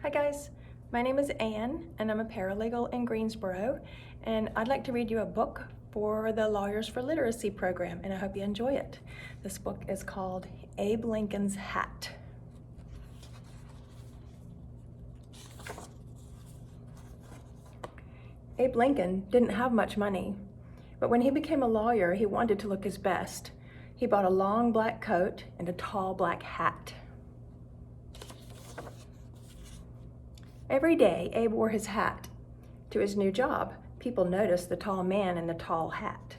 Hi guys, my name is Anne and I'm a paralegal in Greensboro, and I'd like to read you a book for the Lawyers for Literacy program, and I hope you enjoy it. This book is called Abe Lincolns Hat. Abe Lincoln didn't have much money, but when he became a lawyer, he wanted to look his best. He bought a long black coat and a tall black hat. Every day, Abe wore his hat. To his new job, people noticed the tall man in the tall hat.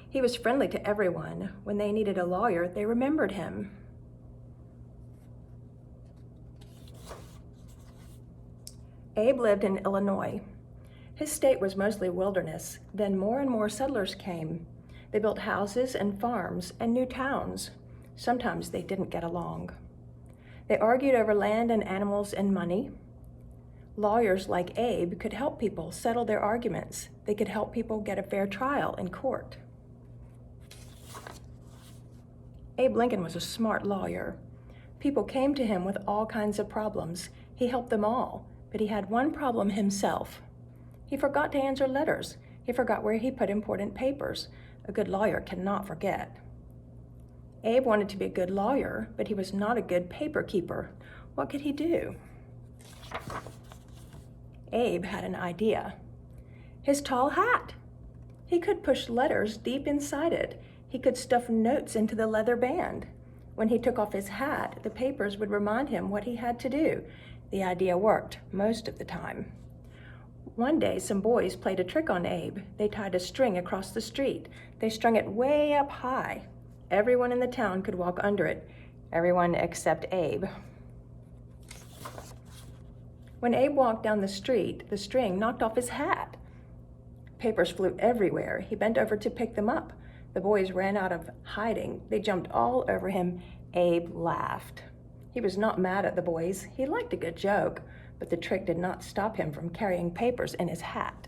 He was friendly to everyone. When they needed a lawyer, they remembered him. Abe lived in Illinois. His state was mostly wilderness. Then more and more settlers came. They built houses and farms and new towns. Sometimes they didn't get along. They argued over land and animals and money. Lawyers like Abe could help people settle their arguments. They could help people get a fair trial in court. Abe Lincoln was a smart lawyer. People came to him with all kinds of problems. He helped them all, but he had one problem himself. He forgot to answer letters. He forgot where he put important papers. A good lawyer cannot forget. Abe wanted to be a good lawyer, but he was not a good paper keeper. What could he do? Abe had an idea. His tall hat. He could push letters deep inside it. He could stuff notes into the leather band. When he took off his hat, the papers would remind him what he had to do. The idea worked most of the time. One day, some boys played a trick on Abe. They tied a string across the street. They strung it way up high. Everyone in the town could walk under it. Everyone except Abe. When Abe walked down the street, the string knocked off his hat. Papers flew everywhere. He bent over to pick them up. The boys ran out of hiding. They jumped all over him. Abe laughed. He was not mad at the boys. He liked a good joke, but the trick did not stop him from carrying papers in his hat.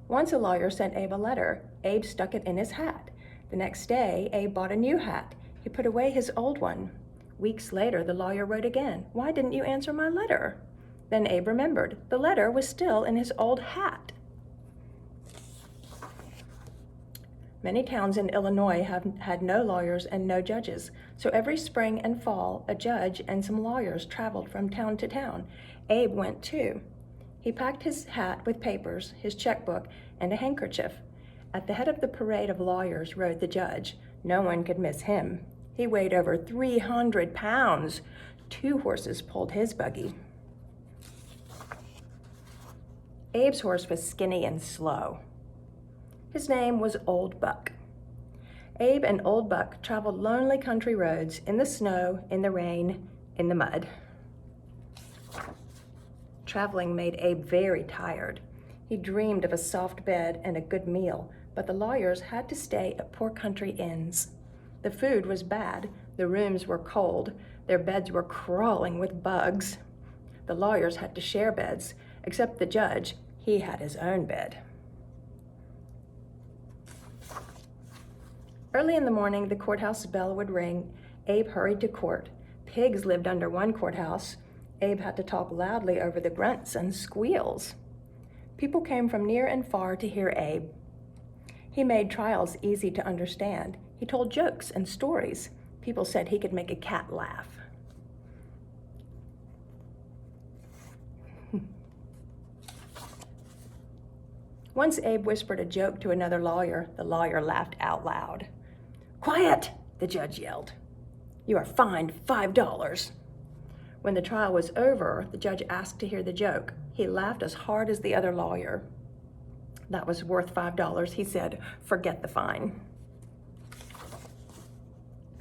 Once a lawyer sent Abe a letter. Abe stuck it in his hat. The next day, Abe bought a new hat. He put away his old one. Weeks later, the lawyer wrote again. "Why didn't you answer my letter?" Then Abe remembered. The letter was still in his old hat. Many towns in Illinois have had no lawyers and no judges, so every spring and fall, a judge and some lawyers traveled from town to town. Abe went too. He packed his hat with papers, his checkbook, and a handkerchief. At the head of the parade of lawyers rode the judge. No one could miss him. He weighed over 300 pounds. 2 horses pulled his buggy. Abe's horse was skinny and slow. His name was Old Buck. Abe and Old Buck traveled lonely country roads in the snow, in the rain, in the mud. Traveling made Abe very tired. He dreamed of a soft bed and a good meal, but the lawyers had to stay at poor country inns. The food was bad, the rooms were cold, their beds were crawling with bugs. The lawyers had to share beds, except the judge. He had his own bed. Early in the morning, the courthouse bell would ring. Abe hurried to court. Pigs lived under one courthouse. Abe had to talk loudly over the grunts and squeals. People came from near and far to hear Abe. He made trials easy to understand. He told jokes and stories. People said he could make a cat laugh. Once Abe whispered a joke to another lawyer. The lawyer laughed out loud. "Quiet!" the judge yelled. "You are fined $5. When the trial was over, the judge asked to hear the joke. He laughed as hard as the other lawyer. "That was worth $5, he said. "Forget the fine."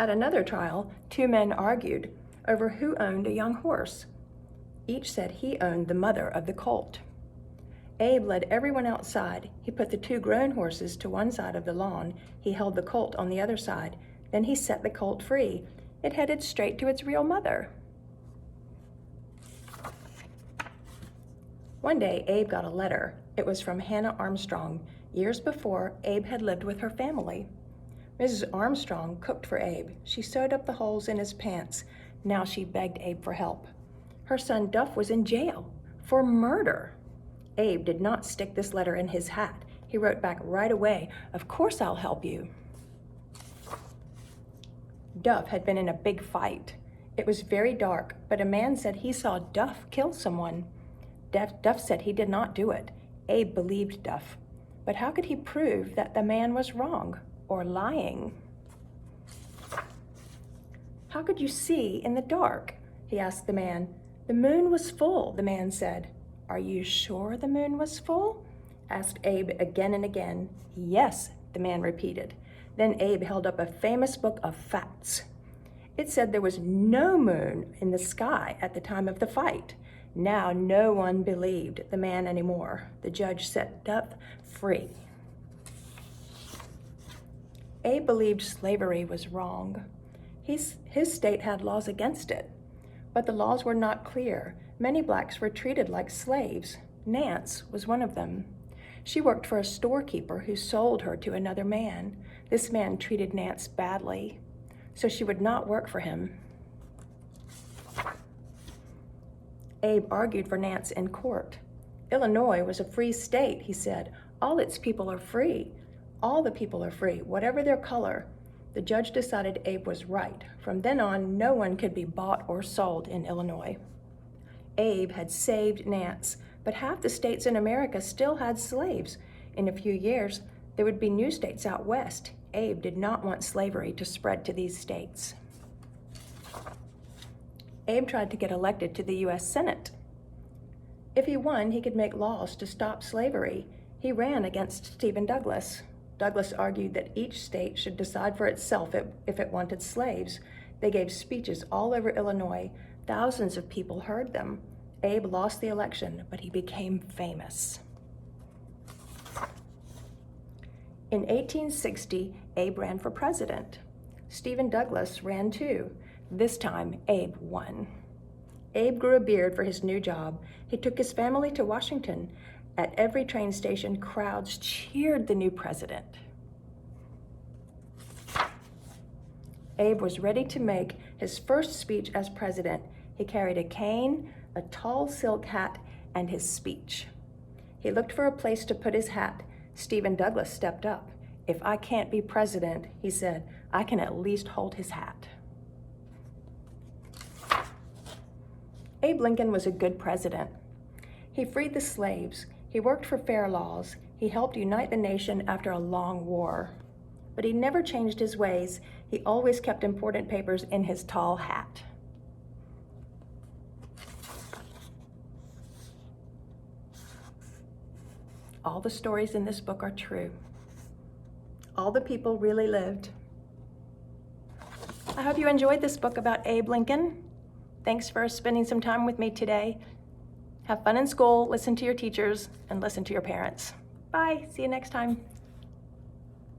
At another trial, 2 men argued over who owned a young horse. Each said he owned the mother of the colt. Abe led everyone outside. He put the 2 grown horses to one side of the lawn. He held the colt on the other side. Then he set the colt free. It headed straight to its real mother. One day, Abe got a letter. It was from Hannah Armstrong. Years before, Abe had lived with her family. Mrs. Armstrong cooked for Abe. She sewed up the holes in his pants. Now she begged Abe for help. Her son Duff was in jail for murder. Abe did not stick this letter in his hat. He wrote back right away, "Of course I'll help you." Duff had been in a big fight. It was very dark, but a man said he saw Duff kill someone. Duff said he did not do it. Abe believed Duff. But how could he prove that the man was wrong or lying? "How could you see in the dark?" he asked the man. "The moon was full," the man said. "Are you sure the moon was full?" asked Abe again and again. "Yes," the man repeated. Then Abe held up a famous book of facts. It said there was no moon in the sky at the time of the fight. Now no one believed the man anymore. The judge set Duff free. Abe believed slavery was wrong. His state had laws against it, but the laws were not clear. Many blacks were treated like slaves. Nance was one of them. She worked for a storekeeper who sold her to another man. This man treated Nance badly, so she would not work for him. Abe argued for Nance in court. Illinois was a free state, he said. All its people are free. All the people are free, whatever their color. The judge decided Abe was right. From then on, no one could be bought or sold in Illinois. Abe had saved Nance, but half the states in America still had slaves. In a few years, there would be new states out west. Abe did not want slavery to spread to these states. Abe tried to get elected to the U.S. Senate. If he won, he could make laws to stop slavery. He ran against Stephen Douglas. Douglas argued that each state should decide for itself if it wanted slaves. They gave speeches all over Illinois. Thousands of people heard them. Abe lost the election, but he became famous. In 1860, Abe ran for president. Stephen Douglas ran too. This time, Abe won. Abe grew a beard for his new job. He took his family to Washington. At every train station, crowds cheered the new president. Abe was ready to make his first speech as president. He carried a cane, a tall silk hat, and his speech. He looked for a place to put his hat. Stephen Douglas stepped up. "If I can't be president," he said, "I can at least hold his hat." Abe Lincoln was a good president. He freed the slaves. He worked for fair laws. He helped unite the nation after a long war. But he never changed his ways. He always kept important papers in his tall hat. All the stories in this book are true. All the people really lived. I hope you enjoyed this book about Abe Lincoln. Thanks for spending some time with me today. Have fun in school, listen to your teachers, and listen to your parents. Bye, see you next time.